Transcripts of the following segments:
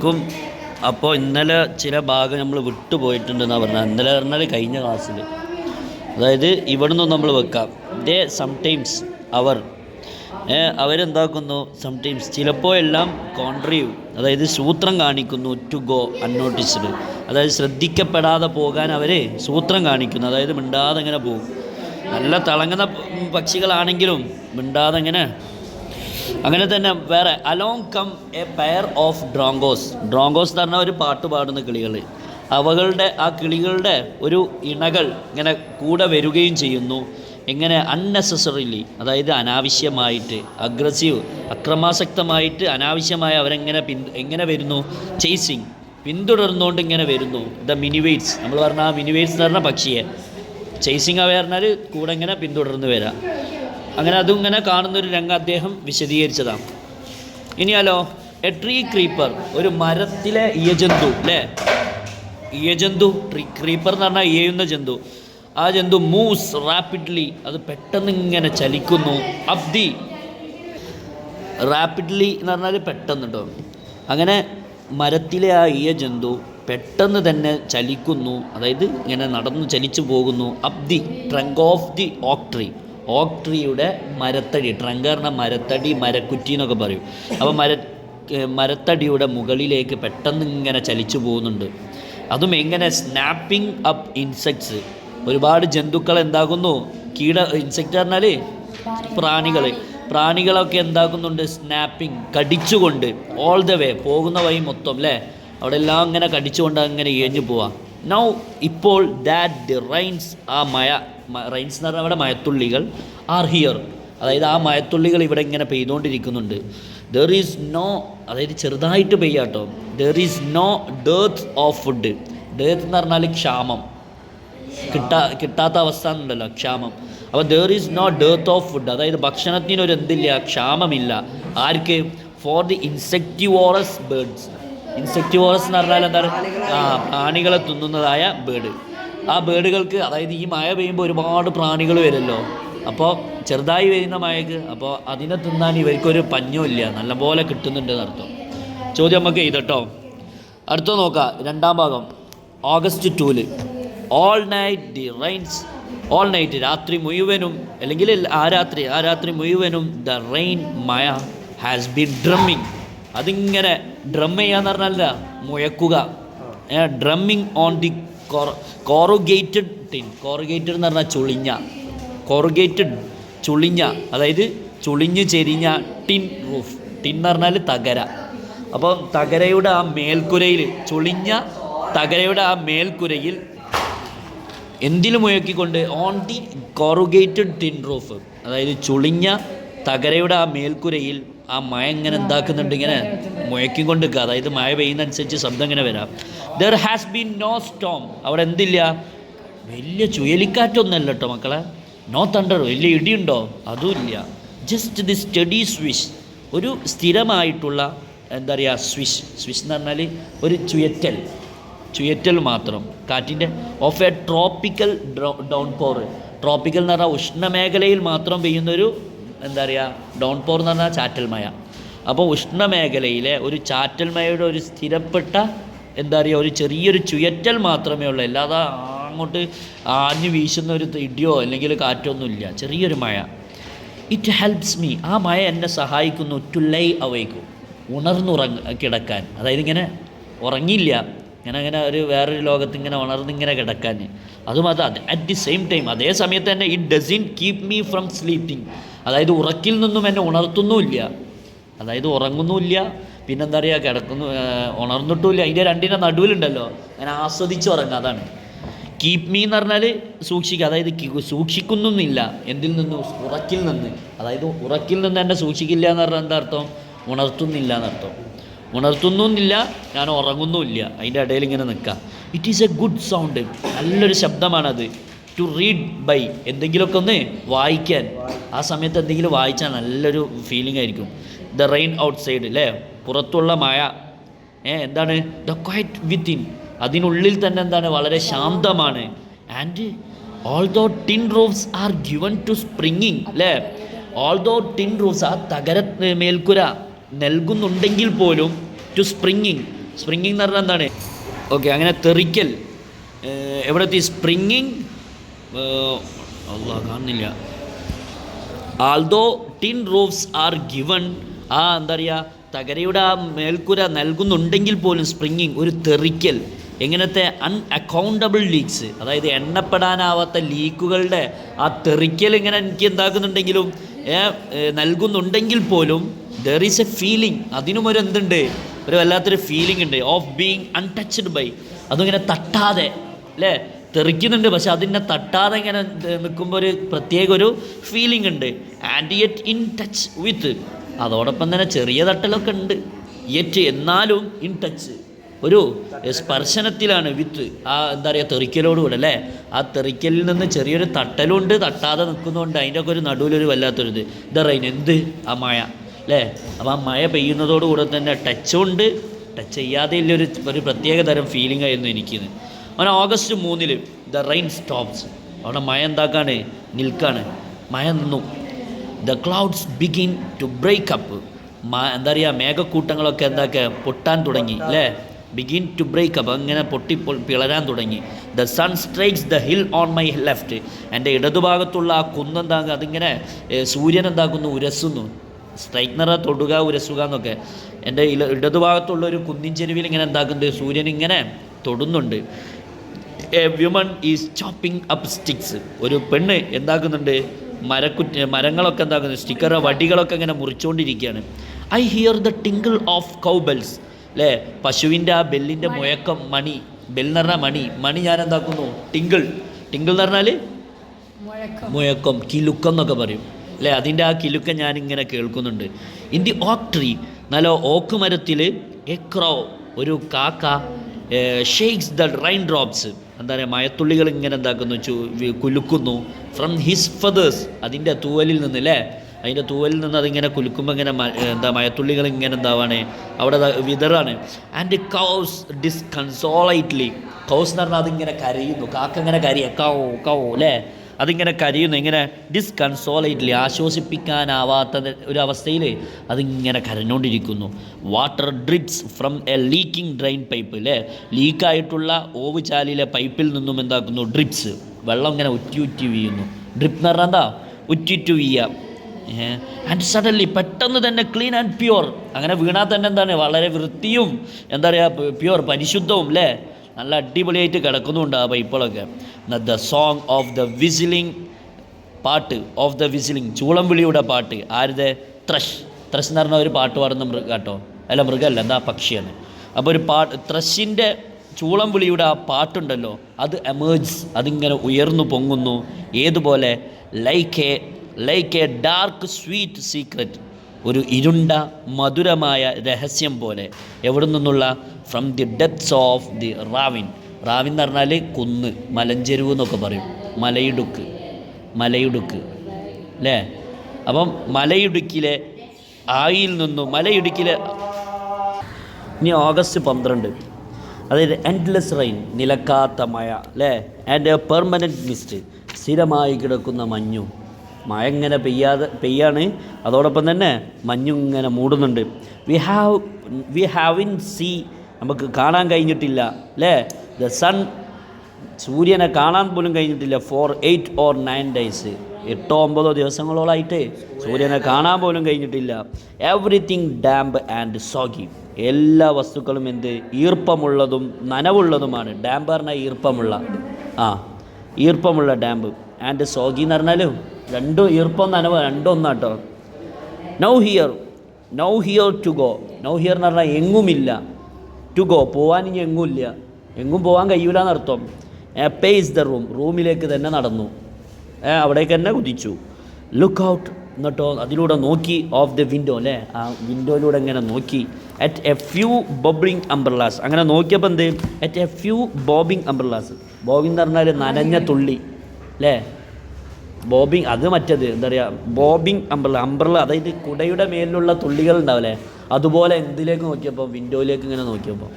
ക്കും അപ്പോൾ ഇന്നലെ ചില ഭാഗം നമ്മൾ വിട്ടുപോയിട്ടുണ്ടെന്നാണ് പറഞ്ഞത്. ഇന്നലെ പറഞ്ഞാൽ കഴിഞ്ഞ ക്ലാസ്സിൽ, അതായത് ഇവിടെ നിന്നും നമ്മൾ വെക്കാം. ദേ സംടൈംസ് അവരെന്താക്കുന്നു, സംടൈംസ് ചിലപ്പോൾ എല്ലാം കോൺട്രീവ്, അതായത് സൂത്രം കാണിക്കുന്നു. ടു ഗോ അൺനോട്ടിസ്ഡ്, അതായത് ശ്രദ്ധിക്കപ്പെടാതെ പോകാൻ അവർ സൂത്രം കാണിക്കുന്നു. അതായത് മിണ്ടാതെ ഇങ്ങനെ പോകും. നല്ല തിളങ്ങുന്ന പക്ഷികളാണെങ്കിലും മിണ്ടാതെ ഇങ്ങനെ. അങ്ങനെ തന്നെ വേറെ along come a pair of drongos എന്ന് പറഞ്ഞാൽ ഒരു പാട്ട് പാടുന്ന കിളികൾ. ആ കിളികളുടെ ഒരു ഇണകൾ ഇങ്ങനെ കൂടെ വരികയും ചെയ്യുന്നു. എങ്ങനെ? അൺനെസസറിലി, അതായത് അനാവശ്യമായിട്ട്, അക്രമാസക്തമായിട്ട് അനാവശ്യമായി എങ്ങനെ വരുന്നു? ചേസിങ്, പിന്തുടർന്നുകൊണ്ട് ഇങ്ങനെ വരുന്നു. ദ മിനിവേറ്റ്സ്, നമ്മൾ പറഞ്ഞ ആ മിനിവേറ്റ്സ് എന്ന് പറഞ്ഞ പക്ഷിയെ ചേസിങ് അവ പറഞ്ഞാൽ കൂടെ ഇങ്ങനെ പിന്തുടർന്ന് വരാം. അങ്ങനെ അതും ഇങ്ങനെ കാണുന്നൊരു രംഗം അദ്ദേഹം വിശദീകരിച്ചതാണ്. ഇനിയാലോ, എ ട്രീ ക്രീപ്പർ, ഒരു മരത്തിലെ ഇഴജന്തു അല്ലേ? ഇഴജന്തു, ക്രീപ്പർ എന്ന് പറഞ്ഞാൽ ഇഴയുന്ന ജന്തു. ആ ജന്തു മൂവ്സ് റാപ്പിഡ്ലി, അത് പെട്ടെന്ന് ഇങ്ങനെ ചലിക്കുന്നു. റാപ്പിഡ്ലി എന്ന് പറഞ്ഞാൽ പെട്ടെന്ന് കേട്ടോ. അങ്ങനെ മരത്തിലെ ആ ഇഴജന്തു പെട്ടെന്ന് തന്നെ ചലിക്കുന്നു, അതായത് ഇങ്ങനെ നടന്ന് ചലിച്ചു പോകുന്നു. ട്രങ്ക് ഓഫ് ദി ഓക്ക് ട്രീയുടെ മരത്തടി, ട്രങ്ക് പറഞ്ഞാൽ മരത്തടി, മരക്കുറ്റി എന്നൊക്കെ പറയും. അപ്പോൾ മരത്തടിയുടെ മുകളിലേക്ക് പെട്ടെന്ന് ഇങ്ങനെ ചലിച്ചു പോകുന്നുണ്ട്. അതും എങ്ങനെ? സ്നാപ്പിംഗ് അപ്പ് ഇൻസെക്ട്സ്, ഒരുപാട് ജന്തുക്കൾ എന്താകുന്നു, ഇൻസെക്റ്റ് പറഞ്ഞാൽ പ്രാണികളൊക്കെ എന്താക്കുന്നുണ്ട്? സ്നാപ്പിംഗ്, കടിച്ചുകൊണ്ട്. ഓൾ ദ വേ, പോകുന്ന വഴി മൊത്തം അല്ലേ, അവിടെ എല്ലാം ഇങ്ങനെ കടിച്ചുകൊണ്ട് അങ്ങനെ ഇഴഞ്ഞു പോവാം. നൗ ഇപ്പോൾ ദാറ്റ് റൈൻസ്, ആ റൈൻസ് എന്ന് പറഞ്ഞാൽ അവിടെ മഴത്തുള്ളികൾ, ആർ ഹിയർ, അതായത് ആ മഴത്തുള്ളികൾ ഇവിടെ ഇങ്ങനെ പെയ്തുകൊണ്ടിരിക്കുന്നുണ്ട്. ദർ ഈസ് നോ, അതായത് ചെറുതായിട്ട് പെയ്യാട്ടോ. There is no dearth of food. Dearth എന്ന് പറഞ്ഞാൽ ക്ഷാമം, കിട്ടാത്ത അവസ്ഥ എന്നുണ്ടല്ലോ, ക്ഷാമം. അപ്പോൾ there is no dearth of food, അതായത് ഭക്ഷണത്തിനൊരു എന്തില്ല, ക്ഷാമമില്ല. ആർക്ക്? For the insectivorous birds. Insectivorous എന്ന് പറഞ്ഞാൽ എന്താണ്? പ്രാണികളെ തിന്നുന്നതായ ബേർഡ്. ആ ബേർഡുകൾക്ക്, അതായത് ഈ മഴ പെയ്യുമ്പോൾ ഒരുപാട് പ്രാണികൾ വരുമല്ലോ, അപ്പോൾ ചെറുതായി വരുന്ന മഴയ്ക്ക്, അപ്പോൾ അതിനെ തിന്നാൻ ഇവർക്കൊരു പഞ്ഞമില്ല, നല്ലപോലെ കിട്ടുന്നുണ്ട് എന്നർത്ഥം. ചോദ്യം നമുക്ക് ചെയ്തട്ടോ. അടുത്ത നോക്കാം, രണ്ടാം ഭാഗം. August 2 all night the rains, all night, രാത്രി മുഴുവനും, അല്ലെങ്കിൽ ആ രാത്രി മുഴുവനും ദ റെയിൻ, മഴ, ഹാസ് ബീൻ ഡ്രമ്മിങ്, അതിങ്ങനെ ഡ്രം ചെയ്യാന്ന് പറഞ്ഞല്ല, മുഴക്കുക. Drumming on the corrugated tin. Corrugated എന്ന് പറഞ്ഞാൽ ചുളിഞ്ഞ, അതായത് ചുളിഞ്ഞ് ചെരിഞ്ഞ ടിൻ റൂഫ്. ടിൻ എന്ന് പറഞ്ഞാൽ തകര. അപ്പോൾ തകരയുടെ ആ മേൽക്കുരയിൽ, ചുളിഞ്ഞ തകരയുടെ ആ മേൽക്കുരയിൽ എന്തിൽ മുഴക്കിക്കൊണ്ട്? On the corrugated tin roof, അതായത് ചുളിഞ്ഞ തകരയുടെ ആ മേൽക്കുരയിൽ ആ മഴ ഇങ്ങനെ എന്താക്കുന്നുണ്ട്, ഇങ്ങനെ മുഴക്കിക്കൊണ്ട് നിൽക്കുക. അതായത് മഴ പെയ്യുന്ന അനുസരിച്ച് ശബ്ദം ഇങ്ങനെ വരാം. There has been no storm, അവിടെ എന്തില്ല, വലിയ ചുഴലിക്കാറ്റൊന്നുമല്ല കേട്ടോ മക്കളെ. നോ തണ്ടർ, വലിയ ഇടിയുണ്ടോ? അതുമില്ല. ജസ്റ്റ് ദി സ്റ്റഡി സ്വിഷ്, ഒരു സ്ഥിരമായിട്ടുള്ള എന്താ പറയുക, സ്വിഷ് എന്ന് പറഞ്ഞാൽ ഒരു ചുയറ്റൽ മാത്രം കാറ്റിൻ്റെ. Of a tropical downpour. Tropical എന്ന് പറഞ്ഞാൽ ഉഷ്ണമേഖലയിൽ മാത്രം പെയ്യുന്നൊരു എന്താ പറയുക, ഡൗൺ പോർ എന്ന് പറഞ്ഞാൽ ചാറ്റൽ മഴ. അപ്പോൾ ഉഷ്ണമേഖലയിലെ ഒരു ചാറ്റൽ മഴയുടെ ഒരു സ്ഥിരപ്പെട്ട എന്താ പറയുക, ഒരു ചെറിയൊരു ചുയറ്റൽ മാത്രമേ ഉള്ളൂ. അല്ലാതെ അങ്ങോട്ട് ആഞ്ഞു വീശുന്ന ഒരു ഇടിയോ അല്ലെങ്കിൽ കാറ്റോ ഒന്നുമില്ല, ചെറിയൊരു മഴ. ഇറ്റ് ഹെൽപ്സ് മീ, ആ മഴ എന്നെ സഹായിക്കുന്നു. ടു ലൈ അവൈക്കും, കിടക്കാൻ. അതായത് ഇങ്ങനെ ഉറങ്ങിയില്ല, ഇങ്ങനെ ഒരു വേറൊരു ലോകത്ത് ഇങ്ങനെ ഉണർന്നിങ്ങനെ കിടക്കാൻ. അറ്റ് ദി സെയിം ടൈം, അതേ സമയത്ത് തന്നെ it doesn't keep me from sleeping, അതായത് ഉറക്കിൽ നിന്നും എന്നെ ഉണർത്തുന്നുമില്ല, അതായത് ഉറങ്ങുന്നുമില്ല, പിന്നെന്താ പറയുക, ഉണർന്നിട്ടുമില്ല. അതിൻ്റെ രണ്ടിൻ്റെ നടുവിലുണ്ടല്ലോ, അങ്ങനെ ആസ്വദിച്ച് ഉറങ്ങുക. അതാണ് കീപ് മീ എന്ന് പറഞ്ഞാൽ സൂക്ഷിക്കുക, അതായത് സൂക്ഷിക്കുന്നില്ല. എന്തിൽ നിന്നും? ഉറക്കിൽ നിന്ന്. അതായത് ഉറക്കിൽ നിന്ന് എന്നെ സൂക്ഷിക്കില്ല എന്ന് പറഞ്ഞാൽ എന്താ അർത്ഥം? ഉണർത്തുന്നില്ല എന്നർത്ഥം. ഉണർത്തുന്നില്ല, ഞാൻ ഉറങ്ങുന്നുമില്ല, അതിൻ്റെ ഇടയിൽ ഇങ്ങനെ നിൽക്കുക. It is A good sound, നല്ലൊരു ശബ്ദമാണത്. ടു റീഡ് ബൈ, എന്തെങ്കിലുമൊക്കെ ഒന്ന് വായിക്കാൻ, ആ സമയത്ത് എന്തെങ്കിലും വായിച്ചാൽ നല്ലൊരു ഫീലിംഗ് ആയിരിക്കും. ദ റെയിൻ ഔട്ട് സൈഡ് അല്ലേ, പുറത്തുള്ള മഴ. എന്താണ്? ദ ക്വയറ്റ് വിത്തിൻ, അതിനുള്ളിൽ തന്നെ എന്താണ്? വളരെ ശാന്തമാണ്. And although tin roofs are given to springing അല്ലേ, ഓൾദോ ടിൻ റൂഫ്സ്, ആ തകര മേൽക്കുര നൽകുന്നുണ്ടെങ്കിൽ പോലും, ടു സ്പ്രിങ്ങിങ്, സ്പ്രിങ്ങിങ് എന്ന് പറഞ്ഞാൽ എന്താണ്? ഓക്കെ, അങ്ങനെ തെറിക്കൽ. എവിടെ എത്തി? സ്പ്രിങ്ങിങ്. അല്ലാ കാണുന്നില്ല. ആൾദോ ടിൻ റൂഫ്സ് ആർ ഗിവൺ, എന്താ പറയുക, തകരയുടെ ആ മേൽക്കൂര നൽകുന്നുണ്ടെങ്കിൽ പോലും സ്പ്രിങ്ങിങ് ഒരു തെറിക്കൽ. എങ്ങനത്തെ അൺഅക്കൗണ്ടബിൾ ലീക്സ്, അതായത് എണ്ണപ്പെടാനാവാത്ത ലീക്കുകളുടെ ആ തെറിക്കൽ ഇങ്ങനെ എനിക്ക് എന്താക്കുന്നുണ്ടെങ്കിലും നൽകുന്നുണ്ടെങ്കിൽ പോലും ദർ ഈസ് എ ഫീലിംഗ്, അതിനും ഒരു എന്തുണ്ട്, ഒരു വല്ലാത്തൊരു ഫീലിംഗ് ഉണ്ട് ഓഫ് ബീങ് അൺടച്ച്ഡ് ബൈ. അതിങ്ങനെ തട്ടാതെ അല്ലേ തെറിക്കുന്നുണ്ട്, പക്ഷെ അതിനെ തട്ടാതെ ഇങ്ങനെ നിൽക്കുമ്പോൾ ഒരു പ്രത്യേക ഒരു ഫീലിംഗ് ഉണ്ട്. And yet in touch with, അതോടൊപ്പം തന്നെ ചെറിയ തട്ടലൊക്കെ ഉണ്ട്. യെറ്റ് എന്നാലും ഇൻ ടച്ച്, ഒരു സ്പർശനത്തിലാണ് വിത്ത് എന്താ പറയുക തെറിക്കലോടുകൂടെ അല്ലേ. ആ തെറിക്കലിൽ നിന്ന് ചെറിയൊരു തട്ടലുണ്ട്, തട്ടാതെ നിൽക്കുന്നതുകൊണ്ട് അതിൻ്റെയൊക്കെ ഒരു നടുവിലൊരു വല്ലാത്തൊരിത്. ഇതാ റൈൻ എന്ത് ആ മഴ അല്ലേ. അപ്പോൾ ആ മഴ പെയ്യുന്നതോടുകൂടെ തന്നെ ടച്ചുണ്ട്, ടച്ച് ചെയ്യാതെ ഇല്ലൊരു പ്രത്യേക തരം ഫീലിംഗ് ആയിരുന്നു എനിക്കിന്ന്. അങ്ങനെ ഓഗസ്റ്റ് 3 ദ റെയിൻ സ്റ്റോപ്സ്, അവിടെ മഴ എന്താക്കാണ്, നിൽക്കാണ്. മഴ നിന്നു. The clouds begin to break up, എന്താ പറയുക മേഘക്കൂട്ടങ്ങളൊക്കെ എന്താക്കുക പൊട്ടാൻ തുടങ്ങി അല്ലേ. ബിഗിൻ ടു ബ്രേക്ക് അപ്പ്, അങ്ങനെ പിളരാൻ തുടങ്ങി. The sun strikes the hill on my left, എൻ്റെ ഇടതുഭാഗത്തുള്ള ആ കുന്നെന്താകുക, അതിങ്ങനെ സൂര്യൻ എന്താക്കുന്നു, ഉരസുന്നു. സ്ട്രൈക്ക് എന്ന് പറഞ്ഞാൽ തൊടുക, ഉരസുക എന്നൊക്കെ. എൻ്റെ ഇടതുഭാഗത്തുള്ള ഒരു കുന്നിൻ ചെരുവിൽ ഇങ്ങനെ എന്താക്കുന്നുണ്ട്, സൂര്യൻ ഇങ്ങനെ തൊടുന്നുണ്ട്. A woman is chopping up sticks, ഒരു പെണ്ണ് എന്താക്കുന്നുണ്ട്, മരങ്ങളൊക്കെ എന്താക്കുന്നു, സ്റ്റിക്കർ വടികളൊക്കെ ഇങ്ങനെ മുറിച്ചുകൊണ്ടിരിക്കുകയാണ്. I hear the tinkle of cowbells അല്ലേ, പശുവിൻ്റെ ആ ബെല്ലിൻ്റെ മുഴക്കം, മണി, ബെല്ലെന്ന് പറഞ്ഞാൽ മണി ഞാൻ എന്താക്കുന്നു, ടിങ്കിൾ എന്ന് പറഞ്ഞാൽ മുഴക്കം, കിലുക്കം എന്നൊക്കെ പറയും അല്ലേ. അതിൻ്റെ ആ കിലുക്കം ഞാനിങ്ങനെ കേൾക്കുന്നുണ്ട്. ഇൻ ദി ഓക്ക് ട്രീ, നല്ല ഓക്ക് മരത്തിൽ എ ക്രോ, ഒരു കാക്ക, ഷെയ്ക്സ് ദ റൈൻ ഡ്രോപ്സ്, എന്താ പറയുക മഴത്തുള്ളികൾ ഇങ്ങനെ എന്താക്കുന്നു, കുലുക്കുന്നു. ഫ്രം ഹിസ് ഫെദേഴ്സ്, അതിൻ്റെ തൂവലിൽ നിന്ന് അല്ലേ, അതിൻ്റെ തൂവലിൽ നിന്ന് അതിങ്ങനെ കുലുക്കുമ്പോൾ ഇങ്ങനെ എന്താ മഴത്തുള്ളികൾ ഇങ്ങനെ എന്താവാണ്, അവിടെ വിതറാണ്. ആൻഡ് കൗസ് ഡിസ്കൺസോളേറ്റ്ലി, കൗസ് എന്ന് പറഞ്ഞാൽ അതിങ്ങനെ കരയുന്നു, കാക്ക ഇങ്ങനെ കൗ അല്ലേ, അതിങ്ങനെ കരയുന്നു, ഇങ്ങനെ ഡിസ്കൺസോളേറ്റ്ലി, ആശ്വസിപ്പിക്കാനാവാത്ത ഒരു അവസ്ഥയിൽ അതിങ്ങനെ കരഞ്ഞുകൊണ്ടിരിക്കുന്നു. Water drips from a leaking drain pipe അല്ലേ, ലീക്കായിട്ടുള്ള ഓവുചാലിലെ പൈപ്പിൽ നിന്നും എന്താക്കുന്നു, ഡ്രിപ്സ്, വെള്ളം ഇങ്ങനെ ഉറ്റി വീഴുന്നു. ഡ്രിപ്പ് എന്ന് പറഞ്ഞാൽ എന്താ, ഉറ്റി വീഴുക. ആൻഡ് സഡൻലി, പെട്ടെന്ന് തന്നെ ക്ലീൻ ആൻഡ് പ്യുവർ, അങ്ങനെ വീണാൽ തന്നെ എന്താണ്, വളരെ വൃത്തിയും എന്താ പറയുക പ്യുവർ, പരിശുദ്ധവും അല്ലേ, നല്ല അടിപൊളിയായിട്ട് കിടക്കുന്നുണ്ട് ആ പൈപ്പുകളൊക്കെ. The song of the whistling, പാട്ട് ഓഫ് ദ വിസിലിംഗ്, ചൂളംവിളിയുടെ പാട്ട്. ആരുടെ? ത്രഷ് എന്ന് പറഞ്ഞാൽ ഒരു പാട്ട് പാടുന്ന കേട്ടോ, അല്ല മൃഗമല്ല, എന്താ പക്ഷിയാണ്. അപ്പോൾ ഒരു ത്രഷിൻ്റെ ചൂളംവിളിയുടെ ആ പാട്ടുണ്ടല്ലോ, അത് എമേർജ്, അതിങ്ങനെ ഉയർന്നു പൊങ്ങുന്നു. ഏതുപോലെ? Like A dark sweet secret, ഒരു ഇരുണ്ട മധുരമായ രഹസ്യം പോലെ. എവിടെ നിന്നുള്ള? From the depths of the റാവിൻ എന്ന് പറഞ്ഞാൽ കുന്ന്, മലഞ്ചെരുവ് എന്നൊക്കെ പറയും, മലയിടുക്ക് അല്ലേ. അപ്പം മലയിടുക്കിലെ ആയിൽ നിന്നും ഇനി ഓഗസ്റ്റ് 12, അതായത് എൻഡ്ലെസ് റെയിൻ, നിലക്കാത്ത മഴ അല്ലേ. ആൻഡ് എ പെർമനൻറ്റ് മിസ്റ്റ്, സ്ഥിരമായി കിടക്കുന്ന മഞ്ഞും. മഴ ഇങ്ങനെ പെയ്യാണ്, അതോടൊപ്പം തന്നെ മഞ്ഞും ഇങ്ങനെ മൂടുന്നുണ്ട്. വി ഹാവിൻ സീ, നമുക്ക് കാണാൻ കഴിഞ്ഞിട്ടില്ല അല്ലേ. ദ സൺ, സൂര്യനെ കാണാൻ പോലും കഴിഞ്ഞിട്ടില്ല. ഫോർ 8 or 9 days, 8-9 ദിവസങ്ങളോളായിട്ട് സൂര്യനെ കാണാൻ പോലും കഴിഞ്ഞിട്ടില്ല. എവറിത്തിങ് ഡാമ്പ് ആൻഡ് സോഗി, എല്ലാ വസ്തുക്കളും എന്ത്, ഈർപ്പമുള്ളതും നനവുള്ളതുമാണ്. ഡാമ്പ് പറഞ്ഞാൽ ഈർപ്പമുള്ള ഡാമ്പ്. ആൻഡ് സോഗി എന്ന് പറഞ്ഞാലും രണ്ടും, ഈർപ്പം നനവ് രണ്ടും ഒന്നാട്ടോ. Nowhere to go, nowhere എന്ന് പറഞ്ഞാൽ എങ്ങുമില്ല. ടു ഗോ, പോകാൻ ഇനി എങ്ങുമില്ല, എങ്ങും പോകാൻ കഴിയൂല എന്നർത്ഥം. പേസ് ദ റൂമിലേക്ക് തന്നെ നടന്നു, അവിടേക്ക് തന്നെ കുതിച്ചു. ലുക്ക് ഔട്ട്, എന്നിട്ടോ അതിലൂടെ നോക്കി. ഓഫ് ദ വിൻഡോ അല്ലേ, ആ വിൻഡോയിലൂടെ ഇങ്ങനെ നോക്കി. At A few bobbing umbrellas, അങ്ങനെ നോക്കിയപ്പോൾ എന്ത്, at A few bobbing umbrellas. Bobbing എന്ന് പറഞ്ഞാൽ നനഞ്ഞ തുള്ളി അല്ലേ. ബോബിങ് അത് മറ്റത് എന്താ പറയുക, ബോബിങ് അംബ്രല അതായത് കുടയുടെ മേലിലുള്ള തുള്ളികൾ ഉണ്ടാവില്ലേ, അതുപോലെ എന്തിലേക്ക് നോക്കിയപ്പോൾ, വിൻഡോയിലേക്ക് ഇങ്ങനെ നോക്കിയപ്പോൾ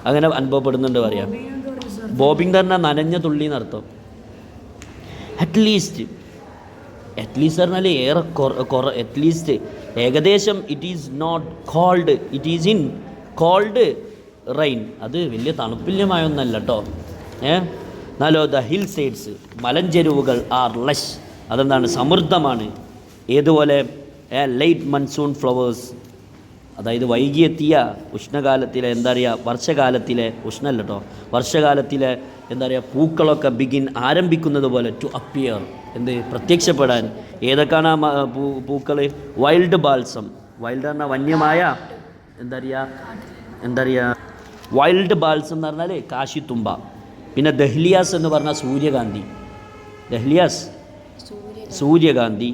അങ്ങനെ അനുഭവപ്പെടുന്നുണ്ട് പറയാം. ബോബിങ് എന്ന് പറഞ്ഞാൽ നനഞ്ഞ തുള്ളി എന്നർത്ഥം. അറ്റ്ലീസ്റ്റ് പറഞ്ഞാൽ അറ്റ്ലീസ്റ്റ് ഏകദേശം. It is not cold, it is in cold rain, അത് വലിയ തണുപ്പില്ല മഴയൊന്നല്ല കേട്ടോ. എന്നാലോ ദ ഹിൽ സൈഡ്സ്, മലഞ്ചെരുവുകൾ ആർ ലഷ്, അതെന്താണ്, സമൃദ്ധമാണ്. ഏതുപോലെ ലൈറ്റ് മൺസൂൺ ഫ്ലവേഴ്സ്, അതായത് വൈകിയെത്തിയ ഉഷ്ണകാലത്തിലെ എന്താ പറയുക, വർഷകാലത്തിലെ ഉഷ്ണമല്ല കേട്ടോ, വർഷകാലത്തിലെ എന്താ പറയുക പൂക്കളൊക്കെ ബിഗിൻ ആരംഭിക്കുന്നത് പോലെ ടു അപ്പിയർ, എന്ത് പ്രത്യക്ഷപ്പെടാൻ. ഏതൊക്കെയാണ് ആ പൂക്കൾ? വൈൽഡ് ബാൽസം, വൈൽഡ് പറഞ്ഞാൽ വന്യമായ, എന്താ പറയുക വൈൽഡ് ബാൽസം എന്ന് പറഞ്ഞാൽ കാശിത്തുമ്പ. പിന്നെ ദഹ്ലിയാസ് എന്ന് പറഞ്ഞാൽ സൂര്യകാന്തി, ദഹ്ലിയാസ് സൂര്യകാന്തി.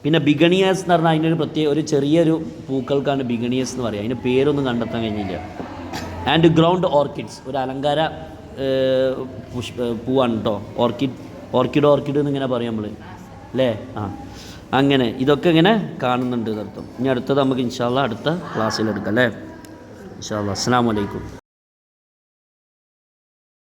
പിന്നെ ബിഗണിയാസ് എന്ന് പറഞ്ഞാൽ അതിനൊരു പ്രത്യേക ഒരു ചെറിയൊരു പൂക്കൾക്കാണ് ബിഗണിയസ് എന്ന് പറയുക, അതിന് പേരൊന്നും കണ്ടെത്താൻ കഴിഞ്ഞില്ല. ആൻഡ് ഗ്രൗണ്ട് ഓർക്കിഡ്സ്, ഒരു അലങ്കാര പൂവാണ് കേട്ടോ ഓർക്കിഡ് എന്നിങ്ങനെ പറയാം നമ്മൾ അല്ലേ. അങ്ങനെ ഇതൊക്കെ ഇങ്ങനെ കാണുന്നുണ്ട് അർത്ഥം. ഇനി അടുത്തത് നമുക്ക് ഇൻഷാ അല്ലാഹ് അടുത്ത ക്ലാസ്സിൽ എടുക്കാം അല്ലേ. ഇൻഷാ അല്ലാഹ്. അസ്സലാമു അലൈക്കും.